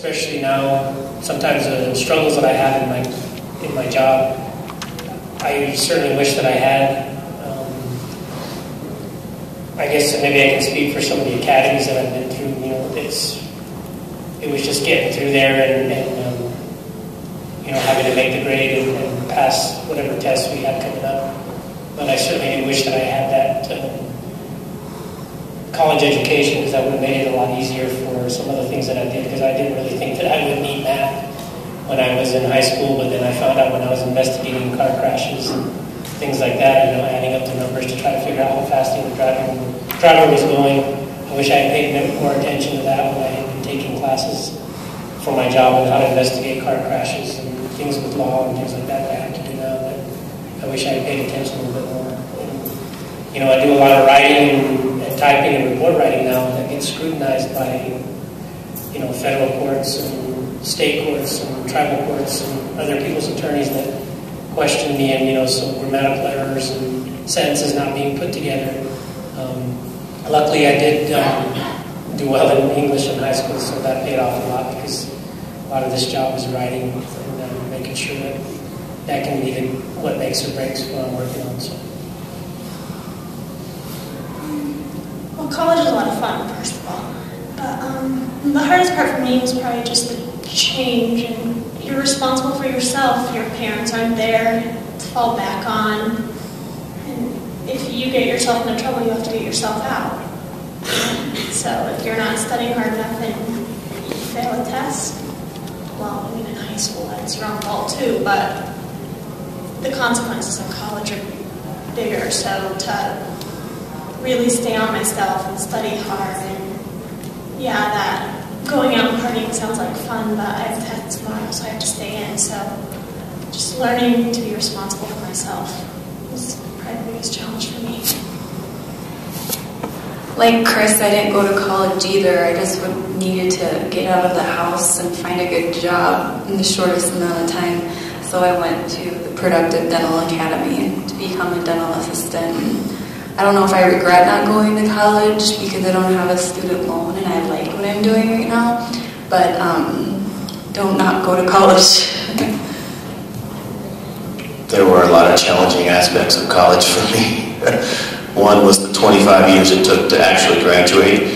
especially now, sometimes the struggles that I have in my job, I certainly wish that I had. I guess maybe I can speak for some of the academies that I've been through. You know, it was just getting through there and you know, having to make the grade and pass whatever tests we had coming up. But I certainly wish that I had that college education, because that would have made it a lot easier for some of the things that I did, because I didn't really think that I would need math when I was in high school, but then I found out when I was investigating car crashes and things like that, you know, adding up the numbers to try to figure out how fast the driver was going. I wish I had paid more attention to that when I had been taking classes for my job on how to investigate car crashes and things with law and things like that I have to do now. But I wish I had paid attention a little bit more. And, you know, I do a lot of writing and typing and report writing now that gets scrutinized by, you know, federal courts and state courts and tribal courts and other people's attorneys that question me, and, you know, some grammatical errors and sentences not being put together. Luckily, I did do well in English in high school, so that paid off a lot, because a lot of this job is writing and making sure that that can be what makes or breaks what I'm working on. So. Well, college is a lot of fun, first of all. But the hardest part for me was probably just the change, and you're responsible for yourself. Your parents aren't there to fall back on. And if you get yourself into trouble, you have to get yourself out. So if you're not studying hard enough and you fail a test, well, I mean, in high school, that's your own fault too, but the consequences of college are bigger. So to really stay on myself and study hard, and yeah, that going out and partying sounds like fun, but I have tests tomorrow, so I have to stay in. So just learning to be responsible for myself was probably the biggest challenge for me. Like Chris, I didn't go to college either. I just needed to get out of the house and find a good job in the shortest amount of time. So I went to the Productive Dental Academy to become a dental assistant. I don't know if I regret not going to college because I don't have a student loan and I like what I'm doing right now. But don't not go to college. There were a lot of challenging aspects of college for me. One was the 25 years it took to actually graduate.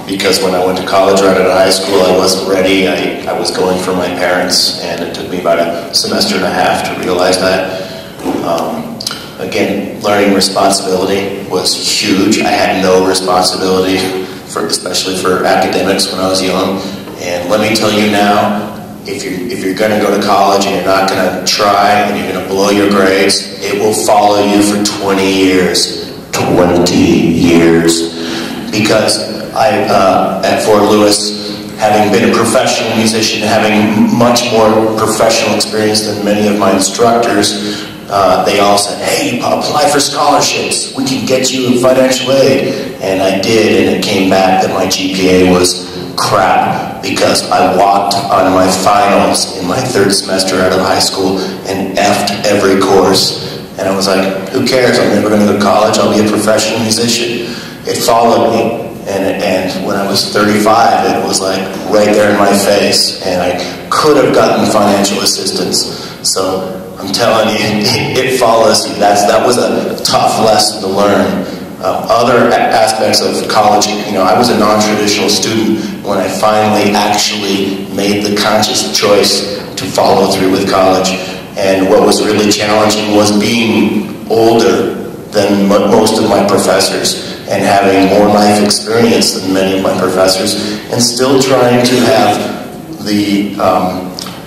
Because when I went to college right out of high school, I wasn't ready. I was going for my parents, and it took me about a semester and a half to realize that. Again, learning responsibility was huge. I had no responsibility, especially for academics when I was young. And let me tell you now, if you're going to go to college and you're not going to try and you're going to blow your grades, it will follow you for 20 years. 20 years. Because at Fort Lewis, having been a professional musician, having much more professional experience than many of my instructors, they all said, hey, apply for scholarships. We can get you financial aid. And I did, and it came back that my GPA was crap because I walked on my finals in my third semester out of high school and effed every course. And I was like, who cares? I'm never going to go to college. I'll be a professional musician. It followed me. And when I was 35, it was like right there in my face. And I could have gotten financial assistance. So I'm telling you, it follows you. That was a tough lesson to learn. Other aspects of college, you know, I was a non-traditional student when I finally actually made the conscious choice to follow through with college. And what was really challenging was being older than most of my professors and having more life experience than many of my professors, and still trying to have the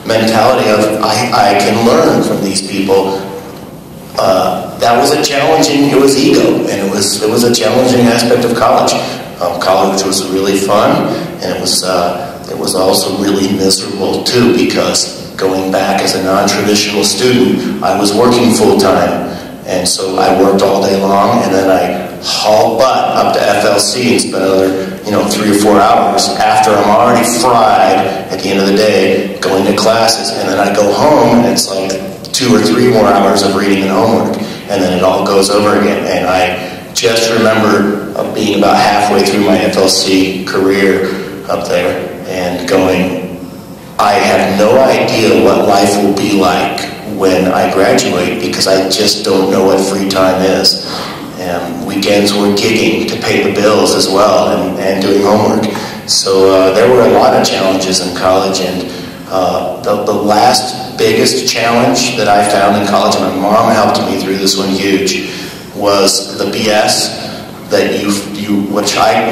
mentality of I can learn from these people. That was a challenging, it was ego, and it was a challenging aspect of college. College was really fun, and it was also really miserable too, because going back as a non-traditional student, I was working full-time, and so I worked all day long, and then I hauled butt up to FLC and spent another 3 or 4 hours after I'm already fried at the end of the day going to classes, and then I go home and it's like 2 or 3 more hours of reading and homework, and then it all goes over again. And I just remember being about halfway through my FLC career up there, and going, I have no idea what life will be like when I graduate because I just don't know what free time is. Weekends were gigging to pay the bills as well and doing homework. So there were a lot of challenges in college, and the last biggest challenge that I found in college, and my mom helped me through this one huge, was the BS that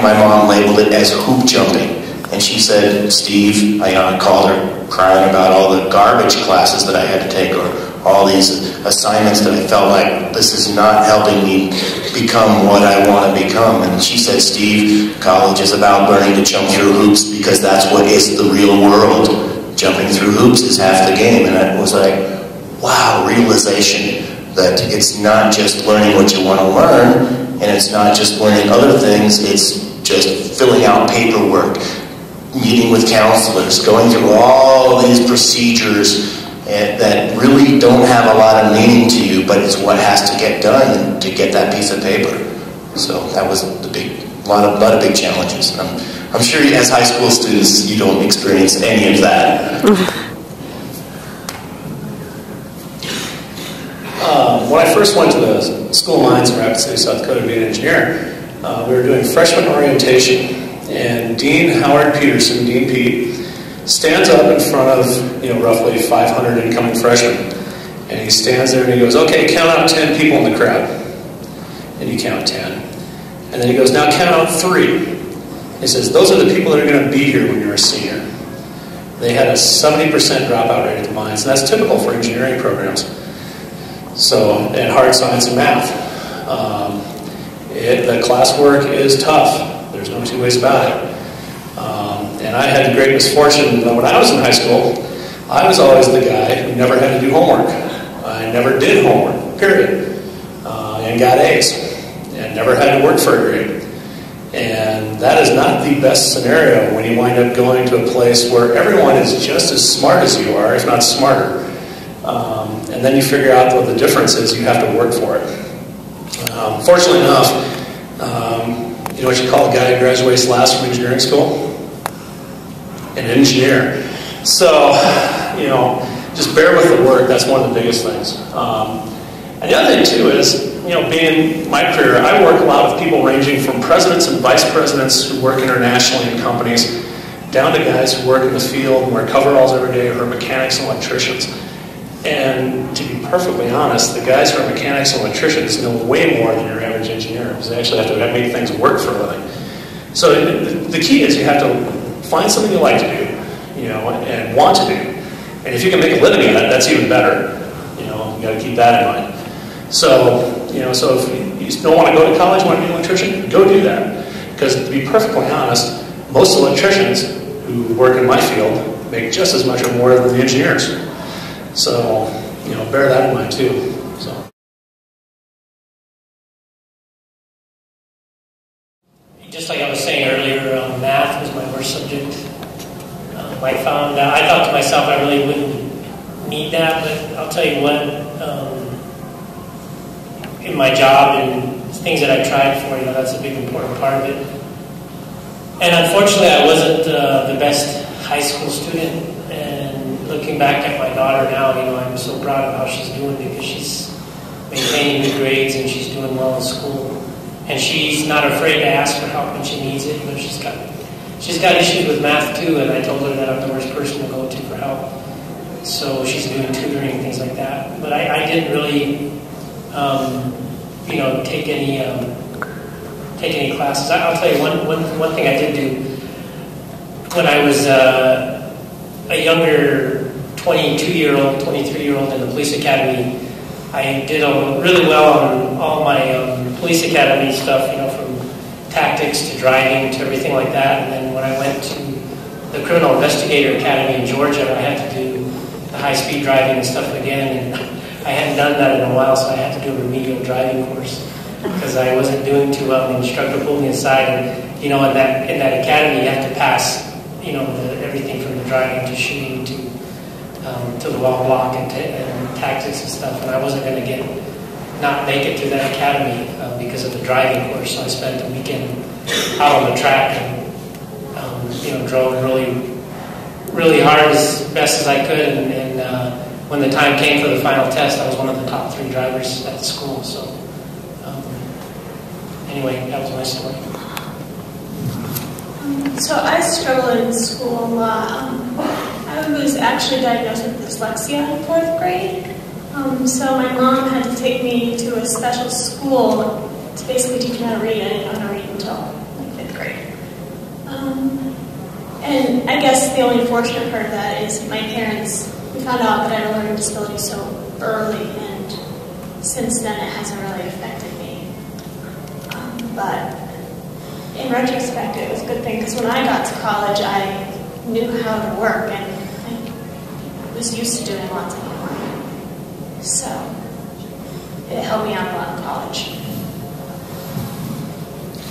my mom labeled it as hoop jumping. And she said, Steve, I called her crying about all the garbage classes that I had to take, or all these assignments that I felt like this is not helping me become what I want to become. And she said, Steve, college is about learning to jump through hoops because that's what is the real world. Jumping through hoops is half the game. And I was like, wow, realization that it's not just learning what you want to learn, and it's not just learning other things, it's just filling out paperwork, meeting with counselors, going through all these procedures that really don't have a lot of meaning to you, but it's what has to get done to get that piece of paper. So that was a lot of big challenges. I'm sure as high school students, you don't experience any of that. When I first went to the School of Mines in Rapid City, South Dakota to be an engineer, we were doing freshman orientation, and Dean Howard Peterson, Dean Pete, stands up in front of roughly 500 incoming freshmen, and he stands there and he goes, okay, count out 10 people in the crowd. And you count 10. And then he goes, now count out 3. He says, those are the people that are going to be here when you're a senior. They had a 70% dropout rate at the mines, and that's typical for engineering programs. So, and hard science and math. The classwork is tough. There's no two ways about it. And I had the great misfortune that when I was in high school, I was always the guy who never had to do homework. I never did homework, period. And got A's. And never had to work for a grade. And that is not the best scenario when you wind up going to a place where everyone is just as smart as you are, if not smarter. And then you figure out what the difference is, you have to work for it. Fortunately enough, you know what you call a guy who graduates last from engineering school? An engineer. So, just bear with the work. That's one of the biggest things. And the other thing, too, is, being in my career, I work a lot with people ranging from presidents and vice presidents who work internationally in companies, down to guys who work in the field and wear coveralls every day, who are mechanics and electricians. And to be perfectly honest, the guys who are mechanics and electricians know way more than your average engineer, because they actually have to make things work for a living. So the key is you have to find something you like to do, and want to do. And if you can make a living at it, that's even better. You got to keep that in mind. So, so if you don't want to go to college, want to be an electrician, go do that. Because to be perfectly honest, most electricians who work in my field make just as much or more than the engineers. So, bear that in mind too. So. Just like I was saying earlier, math was my worst subject. I thought to myself I really wouldn't need that, but I'll tell you what, in my job and things that I tried for, that's a big important part of it. And unfortunately, I wasn't the best high school student. And looking back at my daughter now, I'm so proud of how she's doing, because she's maintaining good grades and she's doing well in school. And she's not afraid to ask for help when she needs it. She's got issues with math too, and I told her that I'm the worst person to go to for help. So she's doing tutoring and things like that. But I didn't really, take any classes. I'll tell you one thing I did do when I was a younger 22-year-old, 23-year-old in the police academy. I did really well on all my police academy stuff, from tactics to driving to everything like that. And then when I went to the Criminal Investigator Academy in Georgia, I had to do the high-speed driving and stuff again. And I hadn't done that in a while, so I had to do a remedial driving course because I wasn't doing too well. The instructor pulled me aside, and in that academy, you have to pass, everything from the driving to shooting to the wall block and tactics and stuff. And I wasn't going to not make it through that academy because of the driving course. So I spent the weekend out on the track and drove really hard as best as I could, and when the time came for the final test, I was one of the top 3 drivers at the school. So anyway, that was my story. So I struggled in school a lot. I was actually diagnosed with dyslexia in 4th grade. So my mom had to take me to a special school to basically teach me how to read. I didn't know how to read until like 5th grade. And I guess the only fortunate part of that is my parents, we found out that I had a learning disability so early, and since then it hasn't really affected me. But in retrospect, it was a good thing, because when I got to college, I knew how to work, and I was used to doing lots of homework. So it helped me out a lot in college.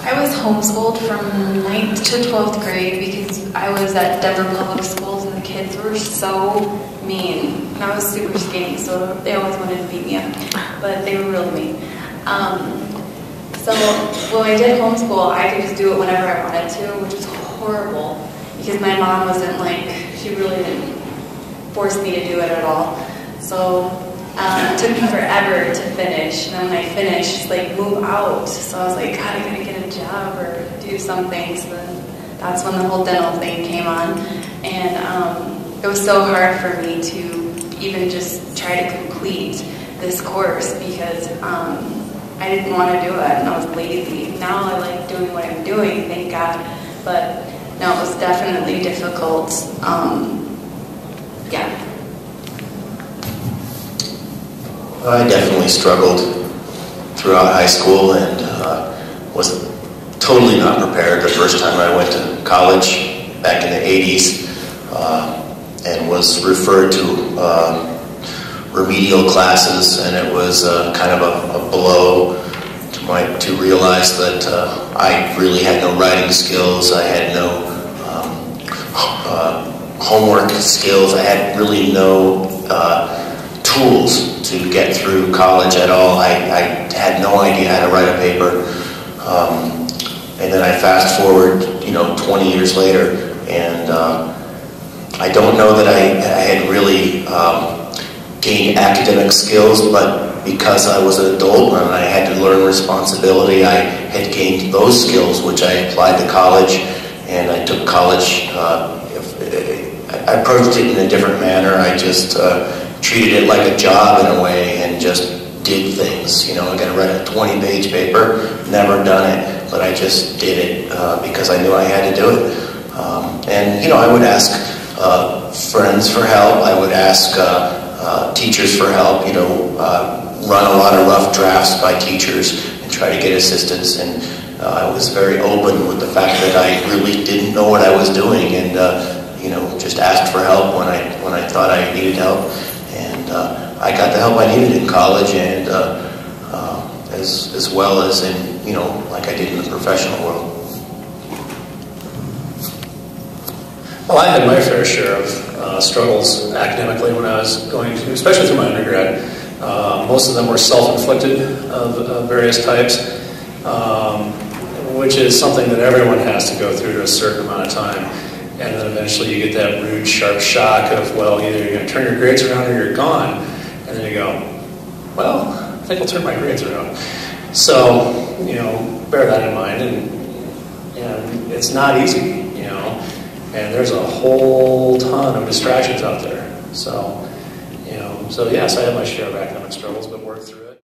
I was homeschooled from 9th to 12th grade because I was at Denver Public Schools, and the kids were so mean. And I was super skinny, so they always wanted to beat me up, but they were really mean. So when I did homeschool, I could just do it whenever I wanted to, which was horrible because my mom wasn't she really didn't force me to do it at all. So it took me forever to finish, and then when I finished, move out. So I was like, God, I gotta get a job or do something. So then that's when the whole dental thing came on, and it was so hard for me to even just try to complete this course because I didn't want to do it, and I was lazy. Now I like doing what I'm doing, thank God. But no, it was definitely difficult. Yeah. I definitely struggled throughout high school and was totally not prepared the first time I went to college back in the 80s and was referred to remedial classes, and it was kind of a blow to realize that I really had no writing skills, I had no homework skills, I had really no tools to get through college at all. I had no idea how to write a paper, and then I fast forward 20 years later, and I don't know that I had really gained academic skills, but because I was an adult and I had to learn responsibility, I had gained those skills, which I applied to college, and I took college. I approached it in a different manner. I just treated it like a job in a way and just did things. I got to write a 20-page paper, never done it, but I just did it because I knew I had to do it. And I would ask friends for help. I would ask teachers for help, run a lot of rough drafts by teachers and try to get assistance. And I was very open with the fact that I really didn't know what I was doing, and just asked for help when I thought I needed help. And I got the help I needed in college, and as well as in like I did in the professional world. Well, I had my fair share of struggles academically when I was going to, especially through my undergrad. Most of them were self-inflicted of various types, which is something that everyone has to go through to a certain amount of time. And then eventually you get that rude, sharp shock of, well, either you're going to turn your grades around or you're gone. And then you go, well, I think I'll turn my grades around. So, bear that in mind. And it's not easy, and there's a whole ton of distractions out there. So, so yes, I had my share of academic struggles, but worked through it.